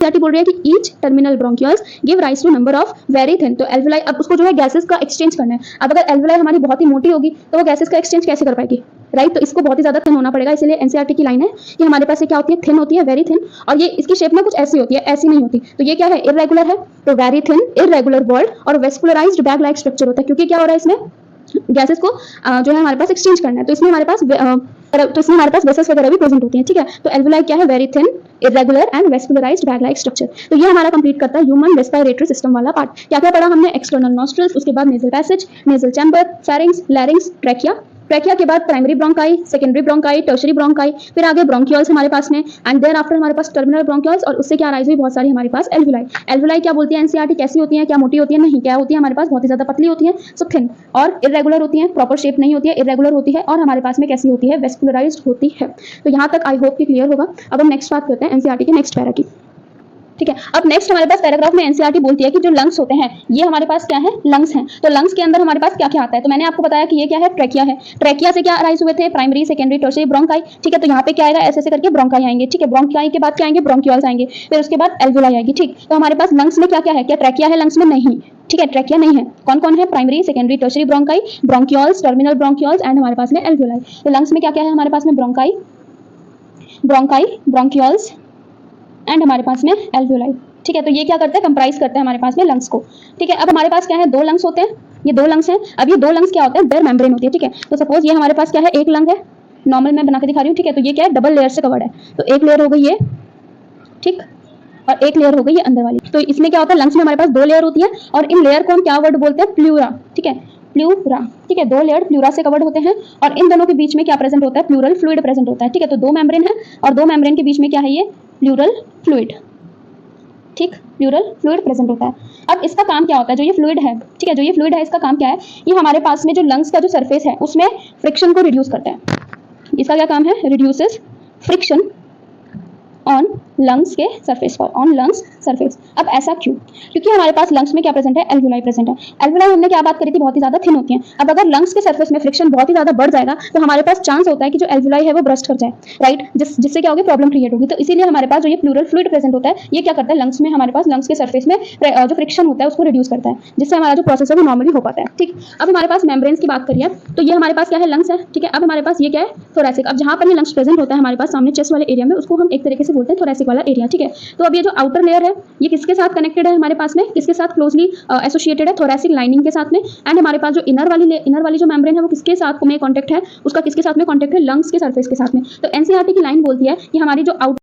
NCERT बोल रही है कि each terminal bronchioles give rise to number of very thin, तो एल्वुलाई, अब उसको जो है गैसेस का एक्सचेंज करना है। अब अगर एल्वुलाई हमारी बहुत ही मोटी होगी तो वो गैसेस का एक्सचेंज कैसे कर पाएगी, राइट। तो इसको बहुत ही ज्यादा थिन होना पड़ेगा, इसलिए एनसीईआरटी की लाइन है कि हमारे पास ये क्या होती है, थिन होती है, वेरी थिन, और ये इसकी शेप में कुछ ऐसी होती है, ऐसी नहीं होती। तो ये क्या है, इरेगुलर है, तो वेरी थिन इरेगुलर वॉल्ड और वेस्कुलराइज्ड बैग लाइक स्ट्रक्चर होता है, क्योंकि क्या हो रहा है इसमें गैसेस को जो है हमारे पास एक्सचेंज करना है, तो इसमें हमारे पास वेसल्स वगैरह भी प्रेजेंट होती हैं, ठीक है। तो एल्वुलाई क्या है, very thin irregular and vascularised bag like structure. तो ये हमारा कंप्लीट करता है ह्यूमन रेस्पिरेटरी सिस्टम वाला पार्ट। क्या क्या पढ़ा हमने, एक्सटर्नल नॉस्ट्रल्स, उसके बाद nasal passage, nasal chamber, pharynx, लैरिंग्स, trachea, trachea के बाद primary bronchi, secondary bronchi, tertiary bronchi, फिर आगे ब्रोंकियल्स हमारे पास में, एंड देयर आफ्टर हमारे पास टर्मिनल ब्रोंकियल्स, और उससे क्या राइज हुई बहुत सारी हमारे पास एल्वुलाई। एल्वुलाई क्या बोलती है एनसीईआरटी, कैसी होती है, क्या मोटी होती है, नहीं, क्या होती है हमारे पास बहुत ही ज्यादा पतली होती है, सो थिन, और इरेगुलर होती है, प्रॉपर शेप नहीं होती है, इरेगुलर होती है, और हमारे पास में कैसी होती है, वेस्कुलराइज्ड होती है। तो यहाँ तक आई होप कि क्लियर होगा। अब हम नेक्स्ट बात करते हैं एनसीईआरटी के नेक्स्ट पैरा की, ठीक है। अब नेक्स्ट हमारे पास पैराग्राफ में एनसीईआरटी बोलती है कि जो लंग्स होते हैं ये हमारे पास क्या है, लंग्स हैं। तो लंग्स के अंदर हमारे पास क्या क्या आता है, तो मैंने आपको बताया कि ये क्या है, ट्रैकिया है। ट्रैकिया से क्या राइज हुए थे, प्राइमरी, सेकेंडरी, टर्शरी, ब्रोंकाई, ठीक है। तो यहाँ पे क्या आएगा, ऐसे ऐसे करके ब्रोंकाई आएंगे, ठीक है। ब्रोंकाई के बाद क्या आएंगे, ब्रोंकियल्स आएंगे, फिर उसके बाद एल्वुलाई आएगी, ठीक। तो हमारे पास लंग्स में क्या क्या है, क्या ट्रैकिया है लंग्स में, नहीं, ठीक है, ट्रैकिया नहीं है। कौन कौन है, primary, secondary, tertiary bronchi, bronchioles, terminal bronchioles, and हमारे पास में एल्वुलाई। तो लंग्स में क्या क्या है हमारे पास में, ब्रोंकाई, ब्रोंकियल्स, एंड हमारे पास में एल्वुलाई, ठीक है। तो ये क्या करते हैं, कंप्राइज करते हैं हमारे पास में लंग्स को, ठीक है। अब हमारे पास क्या है, दो लंग्स होते हैं, ये दो लंग्स हैं। अब ये दो लंग्स क्या होते हैं, बेयर मेम्ब्रेन होती है, ठीक है। तो सपोज ये हमारे पास क्या है, एक लंग है, नॉर्मल मैं बना के दिखा रही हूँ, ठीक है। तो ये क्या है, डबल लेयर से कवर्ड है, तो एक लेयर हो गई ये, ठीक, और एक लेयर हो गई ये अंदर वाली। तो इसमें क्या होता है, लंग्स में हमारे पास दो लेयर होती है, और इन लेयर को हम क्या वर्ड बोलते हैं, प्लूरा, ठीक है, प्लूरा, ठीक है। दो लेयर प्लूरा से कवर्ड होते हैं, और इन दोनों के बीच में क्या प्रेजेंट होता है, प्लूरल फ्लूइड प्रेजेंट होता है, ठीक है। तो दो मेम्ब्रेन है, और दो मेम्ब्रेन के बीच में क्या है, ये प्लूरल फ्लूइड, ठीक, प्लूरल फ्लूइड प्रेजेंट होता है। अब इसका काम क्या होता है, जो ये फ्लूइड है, ठीक है, जो ये फ्लूइड है इसका काम क्या है, ये हमारे पास में जो लंग्स का जो सरफेस है उसमें फ्रिक्शन को रिड्यूस करता है। इसका क्या काम है, रिड्यूसेस फ्रिक्शन ऑन लंग्स के सरफेस पर, ऑन लंग्स सरफेस। अब ऐसा क्यों, क्योंकि हमारे पास लंग्स में क्या प्रेजेंट है, एल्वुलाई प्रेजेंट है। एल्वुलाई हमने क्या बात करी थी, बहुत ही ज्यादा थिन होती हैं। अब अगर लंग्स के सरफेस में फ्रिक्शन बहुत ही ज्यादा बढ़ जाएगा तो हमारे पास चांस होता है कि जो एल्वुलाई है वो ब्रस्ट कर जाए, राइट, जिससे क्या होगी, प्रॉब्लम क्रिएट होगी। तो इसीलिए हमारे पास जो ये प्लूरल फ्लूइड प्रेजेंट होता है, ये क्या करता है, लंग्स में हमारे पास लंग्स के सरफेस में जो फ्रिक्शन होता है उसको रिड्यूस करता है, जिससे हमारा जो प्रोसेस है वो नॉर्मली हो पाता है, ठीक। अब हमारे पास मेम्ब्रेन्स की बात करिए, तो ये हमारे पास क्या है, लंग्स है, ठीक है। अब हमारे पास ये क्या है, थोरैसिक। अब जहां पर ये लंग्स प्रेजेंट होता है हमारे पास सामने चेस्ट वाले एरिया में, उसको हम एक तरीके से बोलते हैं थोरैसिक वाला एरिया, ठीक है। तो अब ये जो आउटर लेयर है ये किसके साथ कनेक्टेड है हमारे पास में, किसके साथ क्लोजली एसोसिएटेड है, थोरैसिक लाइनिंग के साथ में। एंड हमारे पास जो इनर वाली जो मेम्ब्रेन है वो किसके साथ में कांटेक्ट है, उसका किसके साथ में कांटेक्ट है, लंग्स के सरफेस के साथ में। तो एनसीईआरटी की लाइन बोलती है कि हमारी जो आउट